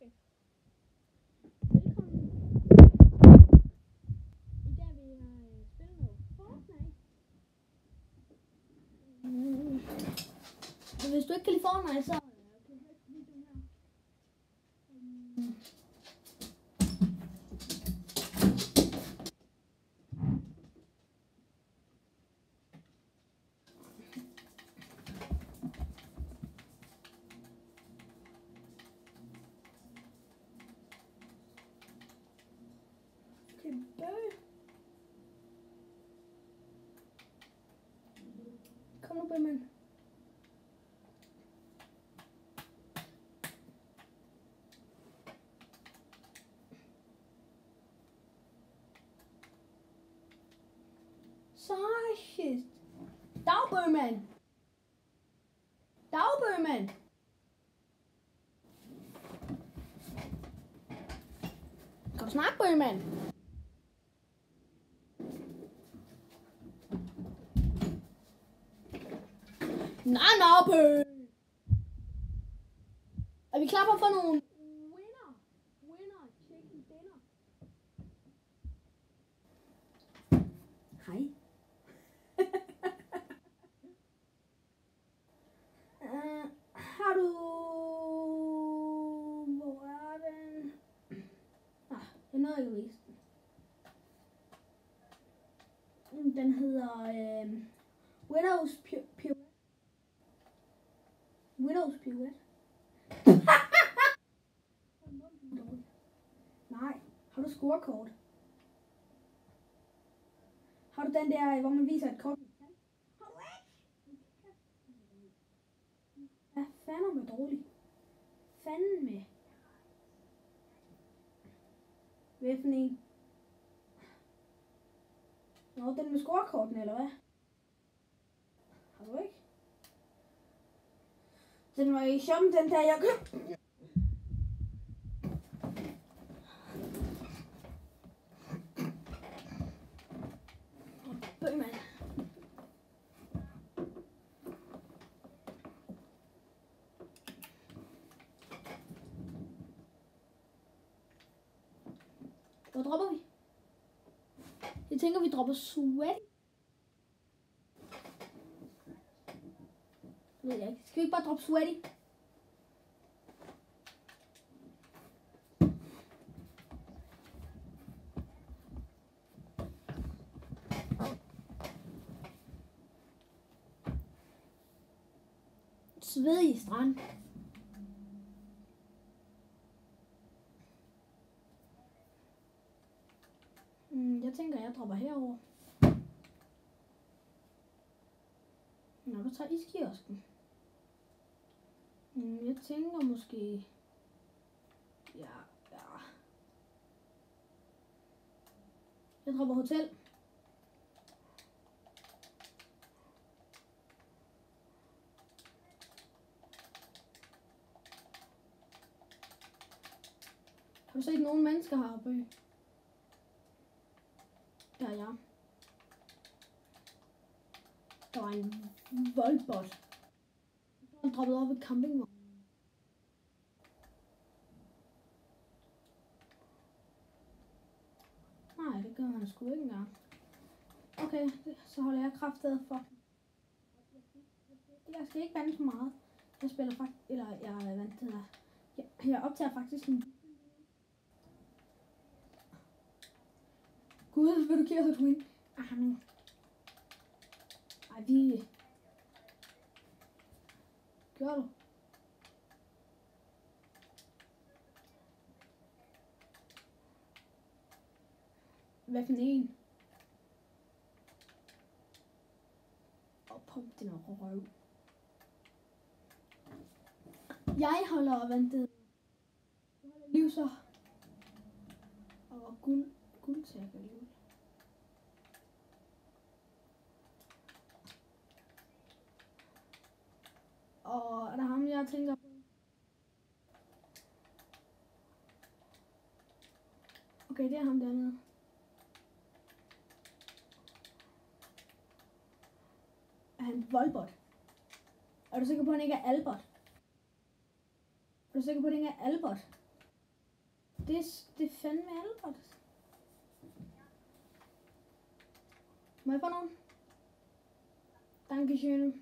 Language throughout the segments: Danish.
Okay. Velkommen. I dag vil jeg spille noget Fortnite. Så hvis du ikke kan lide Fortnite, så kan du høre videoen her. Kom nu, Bømmen. Sejt. Dag, Bømmen. Dag, Bømmen. Kom snart, Bømmen. Nej, Bø. Er vi klar på at få nogle winner chicken dinner? Hej. Har du... Hvor er den? Jeg nåede ikke at vise den. Den hedder Widow's Pirouette. Widow's Pirouette. Nej, har du scorekort? Har du den der, hvor man viser et kort? Har du ikke? Ja, fanden med dårlig. Fanden med. Hvad for en? Nå, den med scorekorten, eller hvad? Har du ikke? Den var i shoppen, den der jeg købte. Bøgman. Hvor dropper vi? Jeg tænker, vi dropper Sweaty. Ved jeg ikke. Skal vi ikke bare droppe Sweaty? Svedig strand. Jeg tænker, jeg dropper herover. Når du tager iskiosken. Jeg tænker måske... Ja. Jeg dropper hotel. Har du set nogen mennesker heroppe? Ja. Der var en voldbot. Han droppede op i campingvognen. Nej, det gør han sgu ikke engang. Okay, så holder jeg kraftedet for. Jeg skal ikke vande så meget. Jeg spiller faktisk, eller jeg er vant til det. Jeg optager faktisk en... Gud, vil du kigge på Twin? Ej, vi... Gør du? Hvad for en? Pump den røv. Jeg holder og ventet. Jeg holder liv så. Og guldtækker liv. Og er der ham, jeg tænker på? Okay, det er ham dernede. Er han voldbot? Er du sikker på, at han ikke er Albert? Er du sikker på, at det ikke er Albert? Det er fandme Albert. Må jeg få nogen? Dankeschön.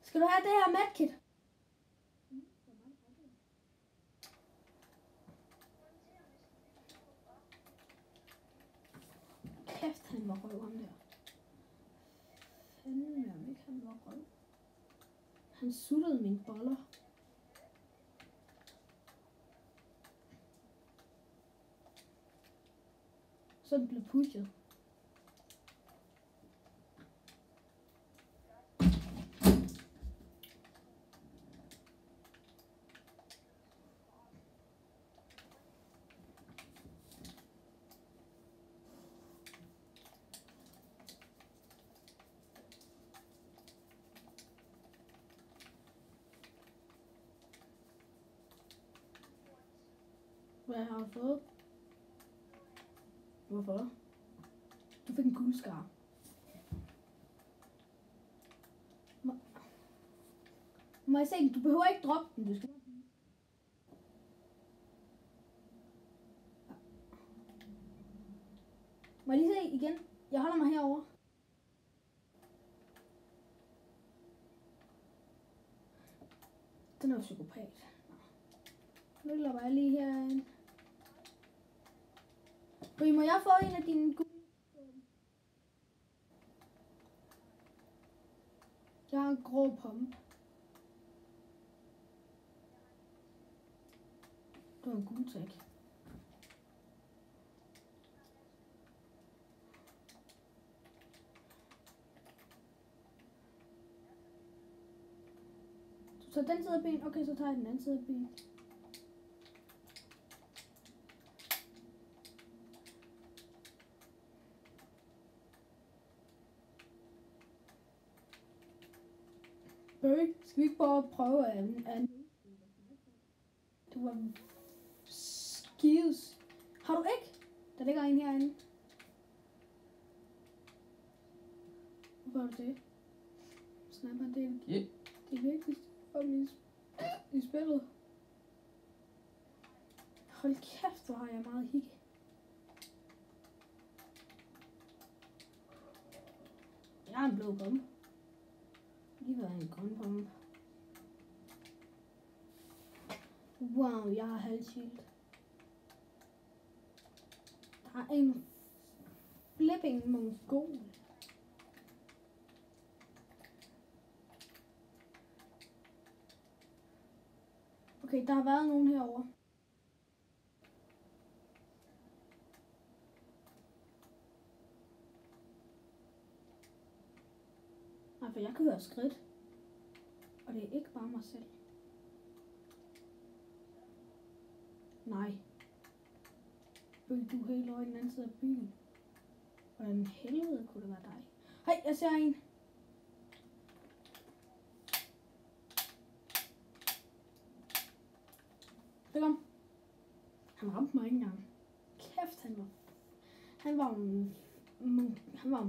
Skal du have det her medkit? Kæft, han var røv, ham der. Fanden, om ikke han var røv. Han suttede mine boller. Så den blev pushet. Hvad har du fået? Hvorfor? Du fik en guldskar. Må jeg se den? Du behøver ikke droppe den. Du skal... Må jeg lige se igen? Jeg holder mig herovre. Den er jo psykopat. Nu løber jeg lige herinde. Må jeg få en af dine gule? Jeg har en grå pump. Du har en gul tag. Så den side af bilen. Okay, så tager jeg den anden side af bilen. Skal vi ikke bare prøve at... Det var skides. Har du ikke? Der ligger en herinde. Hvorfor er det? Snapper, det er vigtigt i spillet. Hold kæft, hvor har jeg meget hik. Jeg har en blå bombe. Lige været en grøn bombe. Wow, jeg har halvshield. Der er en flipping mongol. Okay, der har været nogen herovre. Nej, for jeg kan høre skridt. Og det er ikke bare mig selv. Nej. Du er helt over i den anden side af byen. Hvordan helvede kunne det være dig? Hej, jeg ser en. Det kom. Han ramte mig ikke engang. Kæft, han var en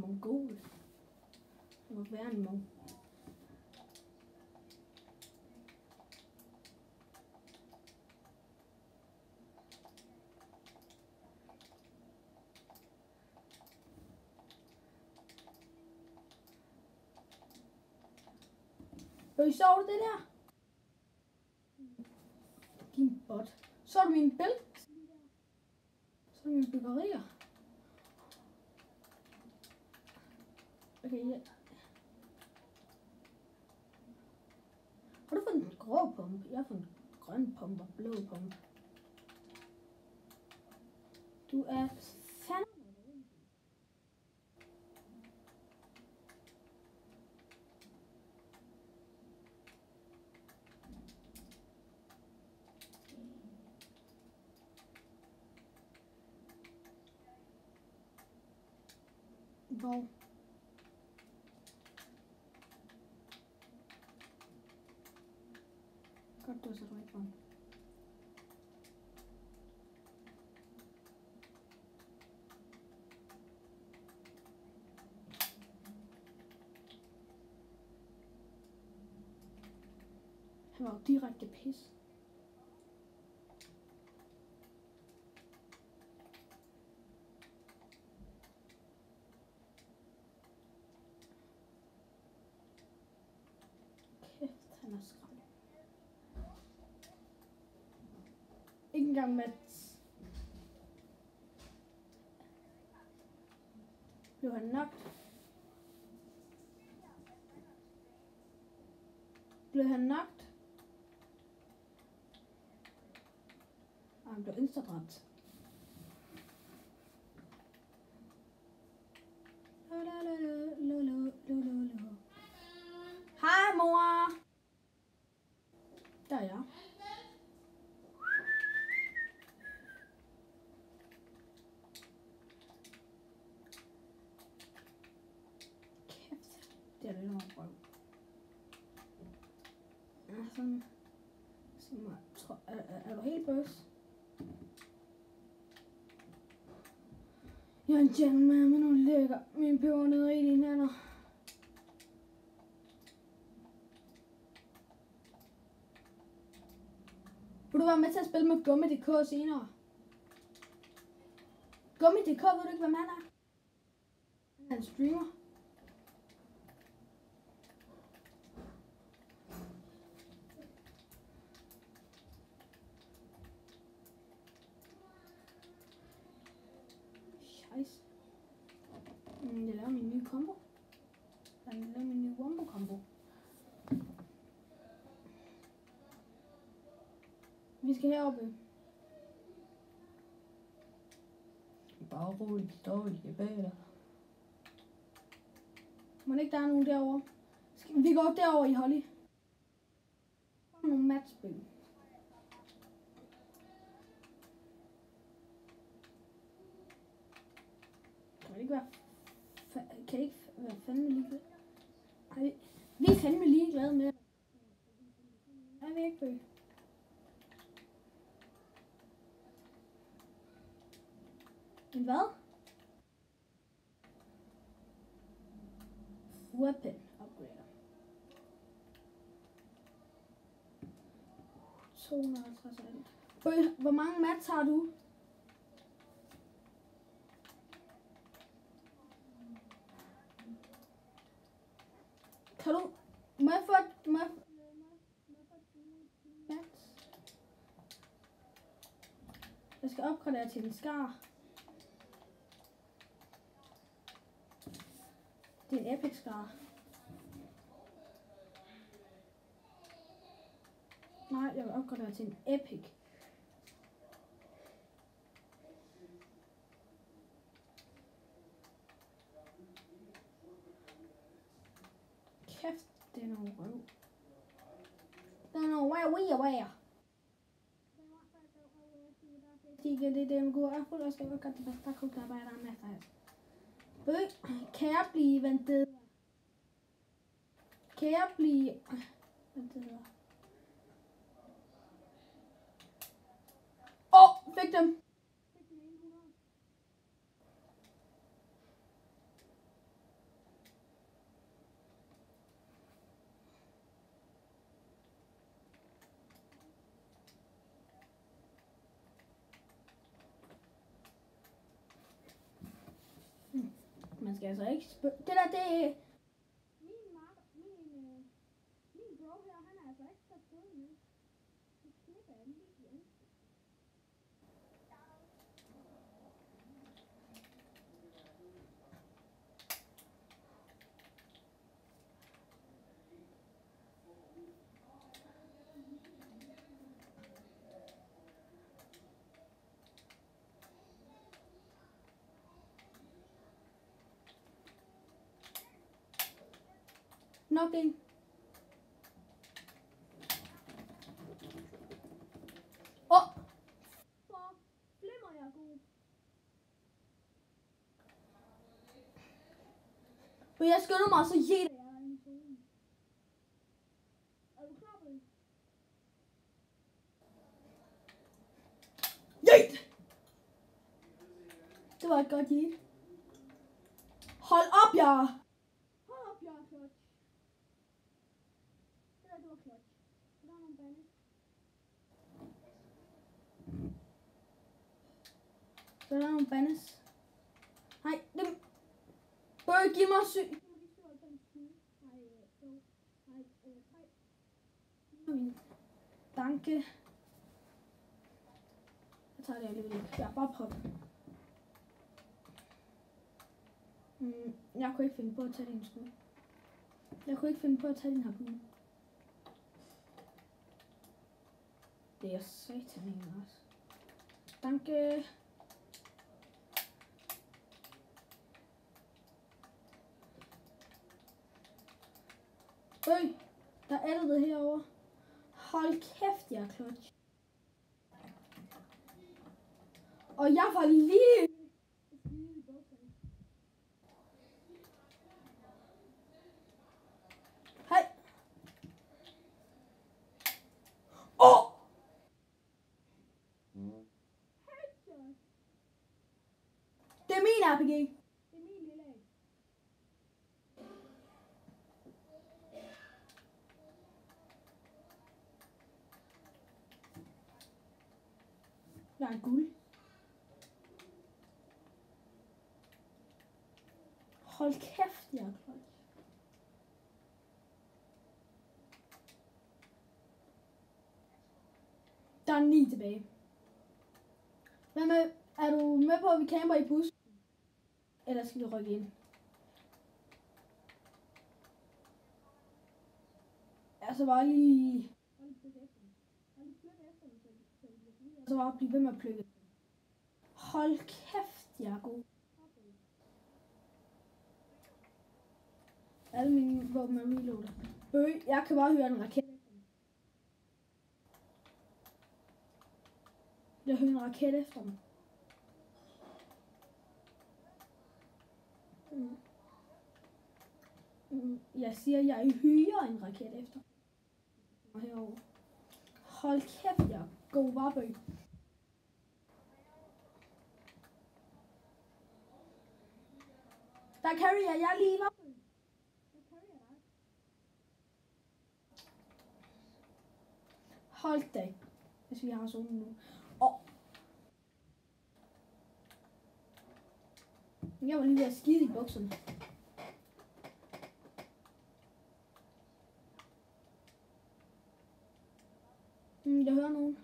mongol. Han var værre en mongol. Så du det der? Din bot. Så du min bælte? Så du mine byggerier? Okay, ja. Har du fået en grå pumpe? Jeg har fået en grøn pumpe og blå pumpe. Du er fandme. Hvor? Godt, du har sat right on. Han var jo direkte pis. Kæft, han er skræmt. Ikke engang Mats. Blev han nok? Blev han nok? Og han blev instadræbt. Hej mor! Der er jeg. Kæft, det er lidt over røv. Sådan. Er du helt bøs? Jeg er en gentleman, men nu lægger min peber ned i dine hænder. Vil du være med til at spille med Gummi.dk senere? Gummi.dk, ved du ikke, hvem han er? Han er en streamer. Scheisse. Jeg laver min nye combo. Jeg laver min nye wombo-combo. Vi skal heroppe. Bare roligt, dårligt, bag dig. Må ikke der er nogen derovre? Vi går derover i Holly. Der er nogle matchspil. Kan det ikke være... Kan ikke være fandme ligeglade? Nej, vi er fandme ligeglade med det. Er vi ikke, Bøge? En hvad? Weapon upgrader. 250 alt. Bøge, hvor mange mats har du? Kan du... Må jeg få et... Mats? Jeg skal opgradere til en skar. Det er en epic skar. Nej, jeg vil opgradere til en epic. Kæft, det er noget røv. Det er noget where. Det er en god affuld, og skal godt det bedste, der kunne arbejde der med sig. Kan jeg blive ventet? Kan jeg blive ventet? Fik dem. Man skal altså ikke spørge. Det der, det... Min bro her, han er altså ikke så sød med. Det knipper jeg lige igen. Nok en. For flimmer jeg god. Og jeg skynder mig, så jætter jeg en zone. Er du klar på det? Jæt! Det var et godt jæt. Hold op, jeg! Hold op, jeg er klart. Det var klart. Der er nogle bande. Så der er nogle bandes. Nej, dem. Giv mig syg. Danke. Jeg tager det alligevel ikke. Ja, bare prøv. Jeg kunne ikke finde på at tage din sko. Jeg kunne ikke finde på at tage din harpun. Det er satan ikke også. Danke. Der er det herovre. Hold kæft, jeg er clutch. Og jeg var lige... Hej. Åh! Det er min RPG. Jeg er guld. Hold kæft, jeg er klart. Der er 9 tilbage. Hvad med, er du med på, at vi camper i bus? Eller skal vi rykke ind? Altså bare lige... Så bare blive ved med at plukke. Hold kæft, jeg er god. Alle mine våben er reloadet. Jeg kan bare høre en raket. Jeg hører en raket efter mig. Jeg siger, jeg hyrer en raket efter mig herovre. Hold kæft, jeg er god, bare bøg. Der carrier jeg lige var. Hold da. Hvis vi har sådan nu. Jeg var lige ved at skide i bukserne. Jeg hører nogen.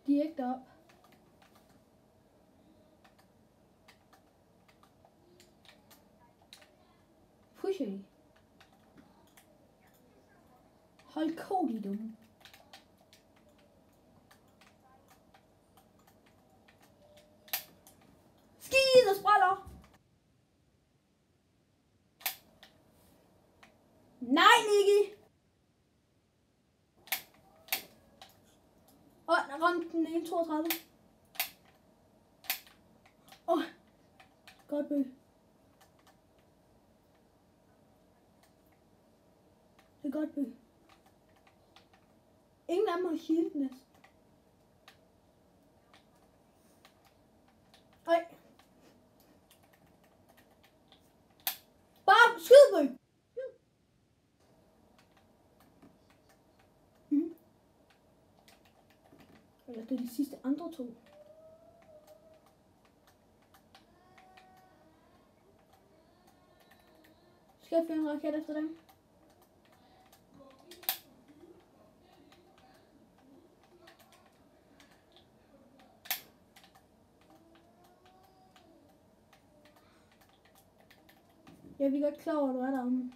De er ikke deroppe. Pusher de. Hold kog, de dumme. Skide spræller! Nej, Nicky! Jeg ramte den 1,32. Godt bøg. Det er godt bøg. Ingen af dem har shield næsten. Ej. Bare skyd bøg. Eller det er de sidste andre to. Skal jeg finde en raket efter dem? Jeg er godt klar over, at du er derude.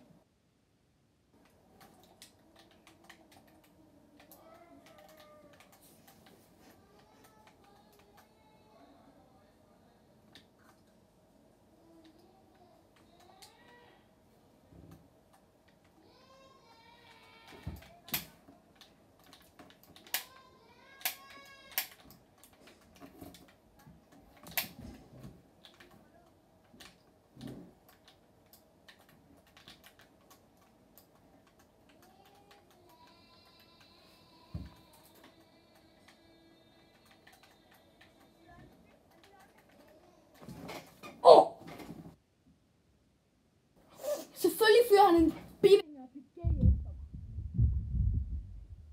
fyrer han en bivinger RPG efter mig.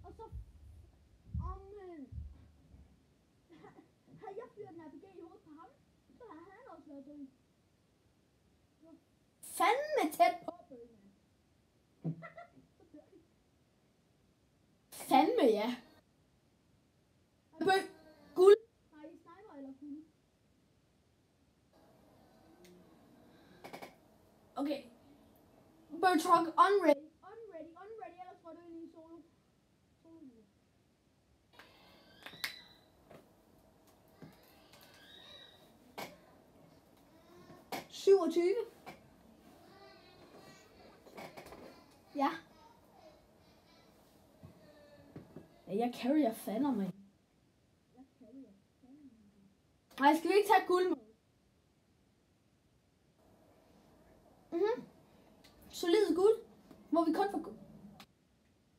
Og så... Havde jeg fyret en RPG i hovedet på ham, så havde han også været død. Fandme tæt på, bøgerne. Fandme, ja. Bøg, guld. Nej, sniper eller guld. Okay. Bird truck unready. Unready, ellers går du ind i en solo. 27. Ja. Jeg carrier fander mig. Nej, skal vi ikke tage guld med? Solid guld. Hvor vi kun får guld.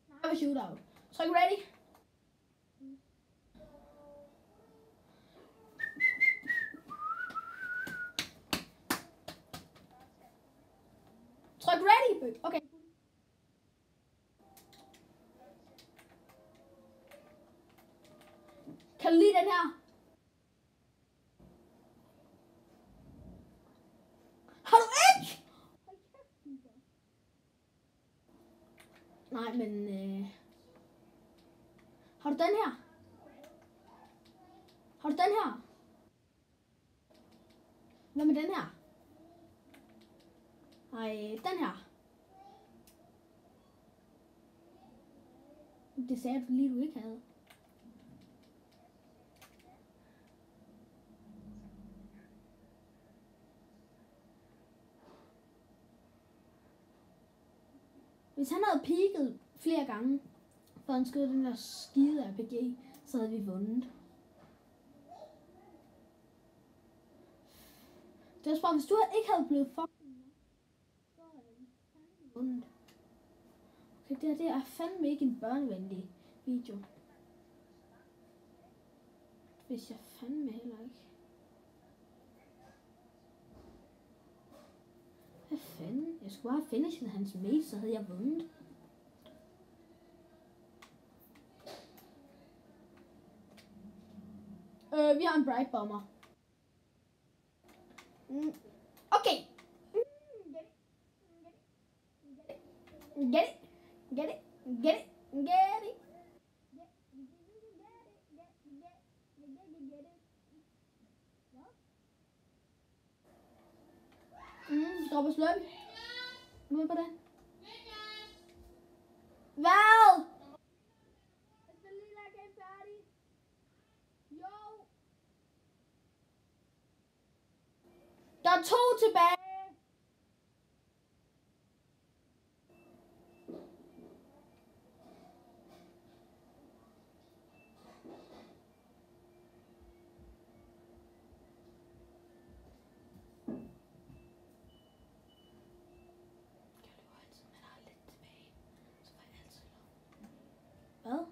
Nej, vi shootout. Så er I ready? Tryk ready. Okay. Kan du lide den her? Har du ikke? Nej, men... Har du den her? Har du den her? Hvad med den her? Nej, den her. Det sagde du lige, du ikke havde. Hvis han havde peaket flere gange, for han skød den der skide RPG, så havde vi vundet. Det er bare, hvis du ikke havde blevet fucking, så havde vi fandme vundet. Okay, det her er fandme ikke en børnevenlig video. Hvis jeg fandme heller ikke. Hvad fanden? Jeg skulle bare have finishet hans mate, så havde jeg vundet. Vi har en bright bomber. Okay. Get it. Dropper sløb. Nu er på den. Hvad? Jeg skal lige lade game færdig. Jo. Der er 2 tilbage. Hvad?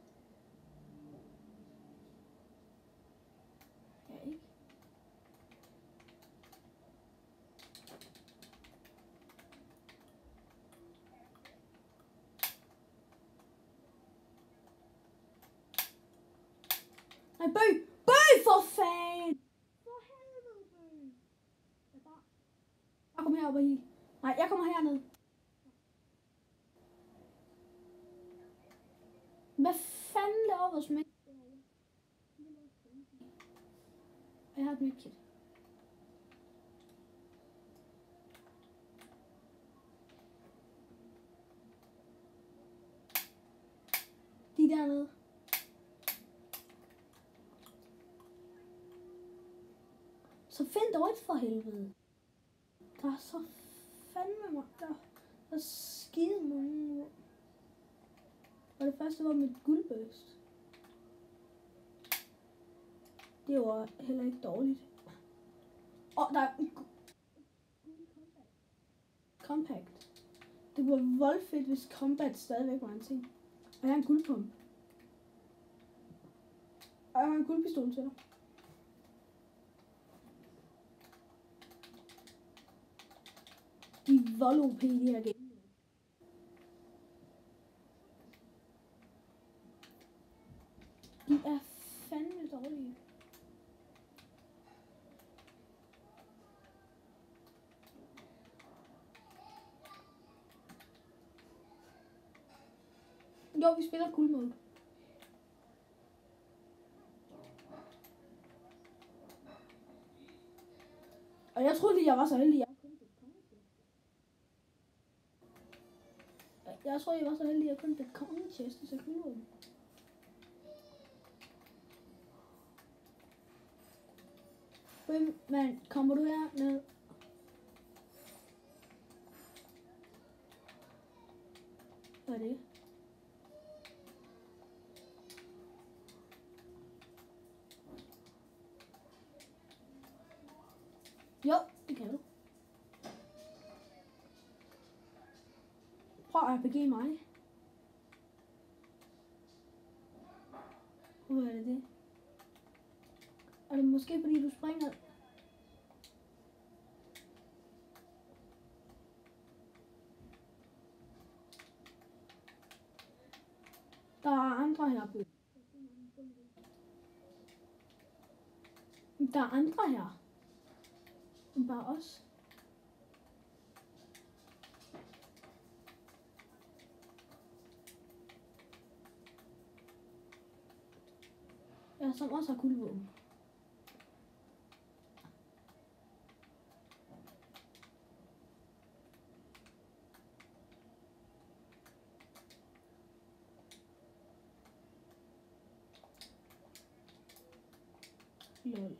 Ja, ikke. Nej, bøg! Bøg for fan! For helvede, bøg! Jeg kommer heroppe og hi. Nej, jeg kommer herned. Hvad fanden laver vores mænd? Jeg har et medkit. De dernede. Så find dog et for helvede. Der er så fandme mig. Der er skide mange. Og det første var mit guldbørst. Det var heller ikke dårligt. Og der er compact. Det var voldfedt, hvis combat stadigvæk var en ting. Og jeg har en guldpump. Og jeg har en guldpistol til dig. De er vold OP i de her game. Jo, vi spiller cool mode. Og jeg troede lige, jeg var så heldig. Jeg tror, jeg var så heldig, at jeg kun fik kongechest, så kunne jeg. Hvem, mand, kommer du her ned? Hvad er det? Jo, det kan du. Prøv at RPG mig. Hvad er det? Er det måske fordi du springer? Der er andre her. Der er andre her. End bare os. Ja, som også har kuldevåben. Lol.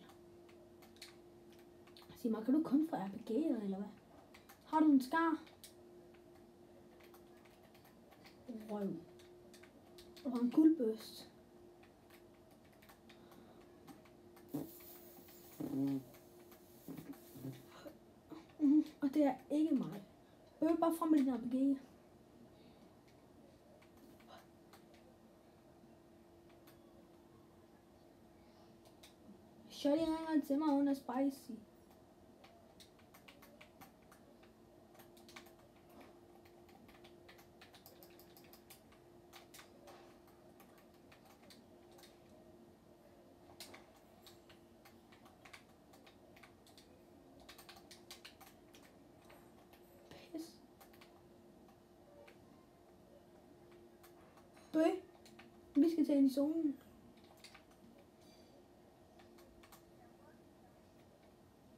Sig mig, kan du kun få RPG'er, eller hvad? Har du en skar? Røv. Du har en guldbøst. Og det er ikke mig. Jeg bare frem med din RPG. Shorty ringer til mig, hun er spicy. Pis. Bøh. Vi skal tage ind i zonen.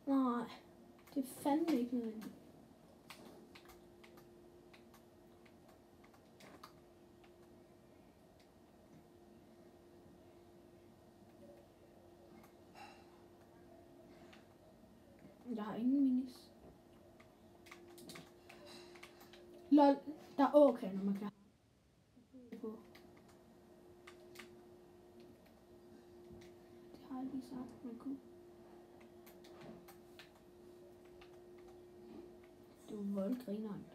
Nej, det er fandme ikke nødvendigt. Jeg har ingen minis. Lol, der er okay, når man kan. Det har jeg lige sagt, man kunne. Du er voldgrineren.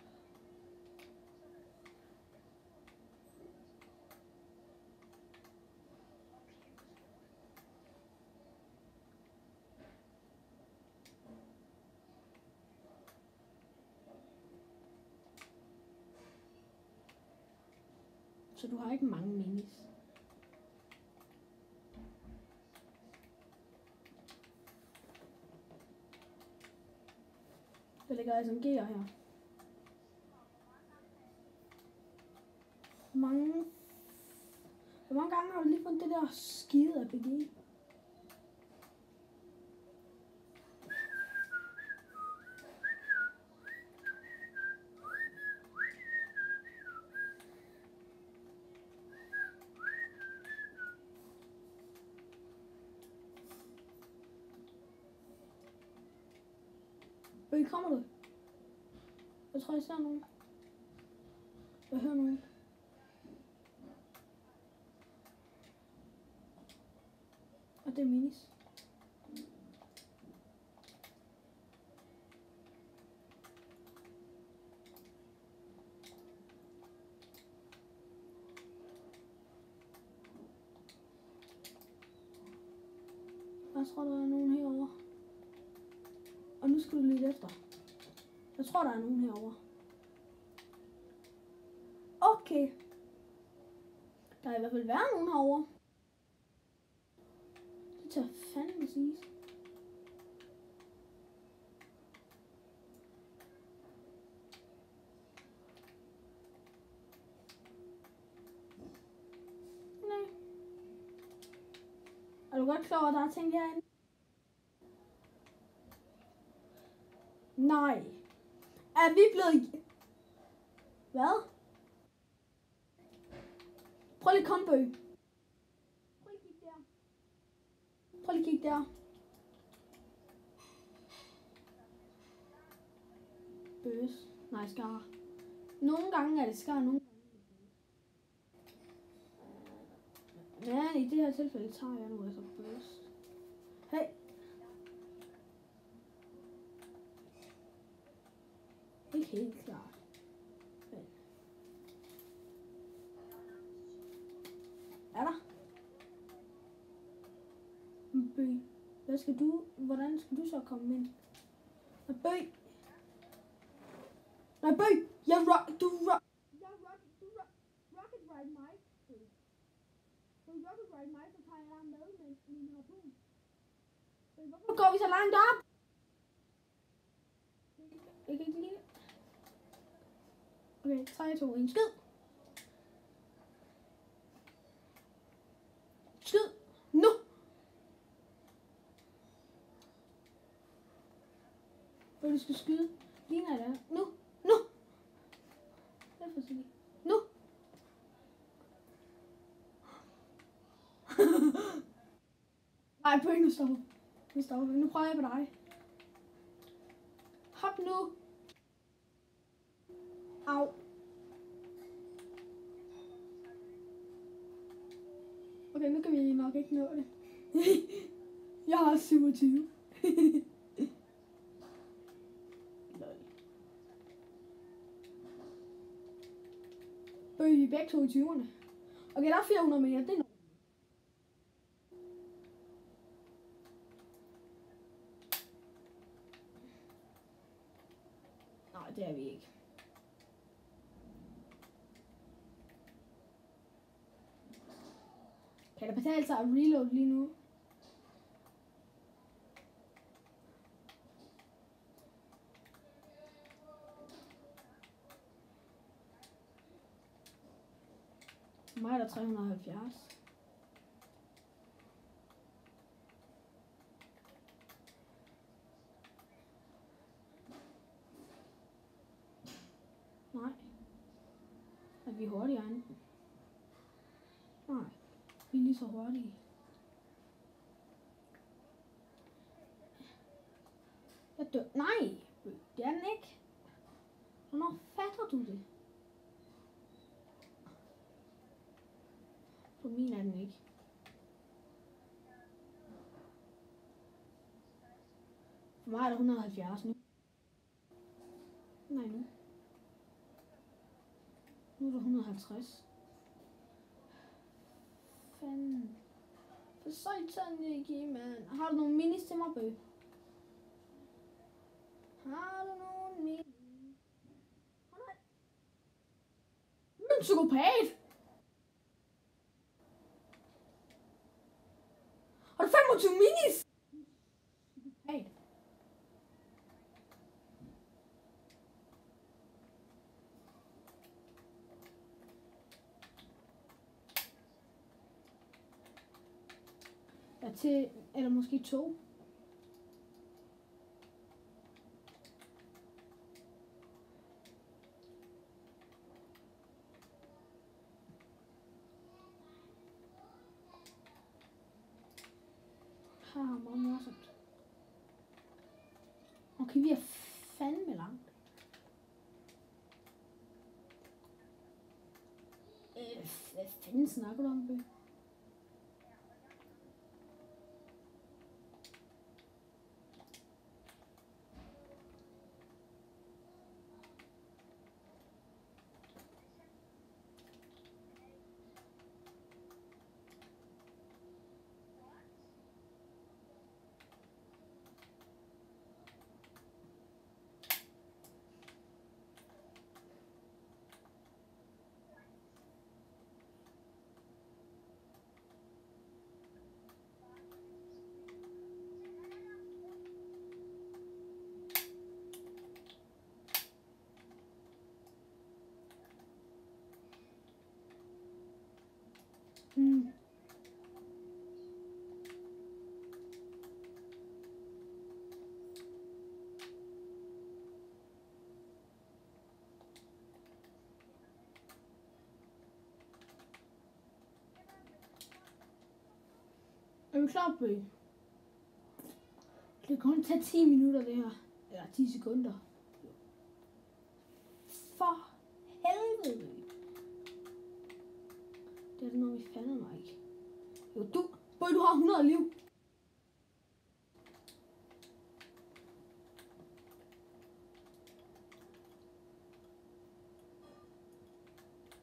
Så du har ikke mange minis. Der ligger SMG'er her. Hvor mange gange har du lige fundet det der skide RPG? Hvor kommer du? Jeg tror, jeg ser nogen. Jeg hører nogen. Og det er minis. Jeg tror, der er nogen herovre. Og nu skal du lytte efter. Jeg tror, der er nogen herovre. Okay. Der er i hvert fald været nogen herovre. Det tager fandme siges. godt klar over, at der er ting herinde. Nej. Er vi blevet... Hvad? Prøv lige at komme, Bøg. Prøv lige at kigge der. Prøv lige at kigge der. Bøs. Nej, skar. Nogle gange er det skar, nogle gange er det bøs. Ja, i det her tilfælde tager jeg nu altså bøs. Hey. Ikke helt klart. Men. Er der? Bøg. Hvordan skal du så komme ind? Bøg. Nej, Bøg! Rocket ride mig. Du rocket ride mig, så tager jeg med min harpun. Hvorfor går vi så langt op? Jeg kan ikke lide det. Okay, 3, 2, 1, skyd! Skyd! Nu! Hvor du skal skyde? Ligner det? Nu! Nu! Ej, Bøg, nu stopper vi. Nu prøver jeg på dig. Hop nu! Au! Okay, nu kan vi nok ikke nå det. Jeg har 27. Bøg, vi er begge to i 20'erne. Okay, der er 400 meter, det er nok. Nej, det er vi ikke. Kan det betale sig at reload lige nu? Mig er der 370. Nej. Er vi hurtigere end? Nej. Vi er lige så hurtige. Jeg dør. Nej! Det er den ikke. Hvornår fatter du det? På min er den ikke. For mig er der 170 nu. Nej, nu. Nu er der 150. Fanden. For satan ikke, mand. Har du nogle minis til mig, Bøg? Har du nogle minis? Nej. Du er en psykopat. Har du 25 minis? Psykopat. Ja, til, eller måske 2. Haha, meget morsomt. Okay, vi er fandme langt. Hvad fanden snakker du om, Bøg? Er du klar, Bøge? Det kan kun tage 10 minutter, det her. Eller 10 sekunder. For helvede, Bøge. Det er det noget, vi fandme mig ikke. Jo, Bøge, du har 100 liv.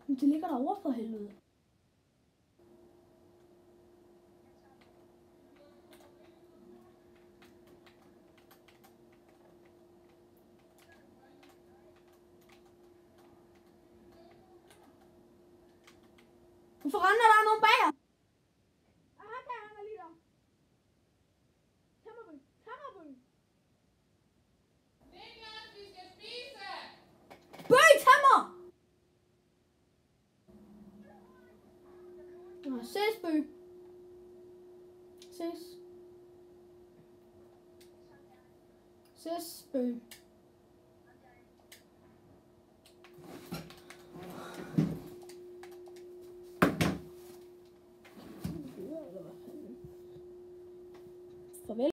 Men det ligger derovre for helvede. Hvorfor render der nogen bag jer? Aha, der er lige der. Tag mig, Bøge. Tag mig, Bøge. Niklas, vi skal spise! Bøge, tag mig! Nå, ses, Bøge. Ses. Ses, Bøge.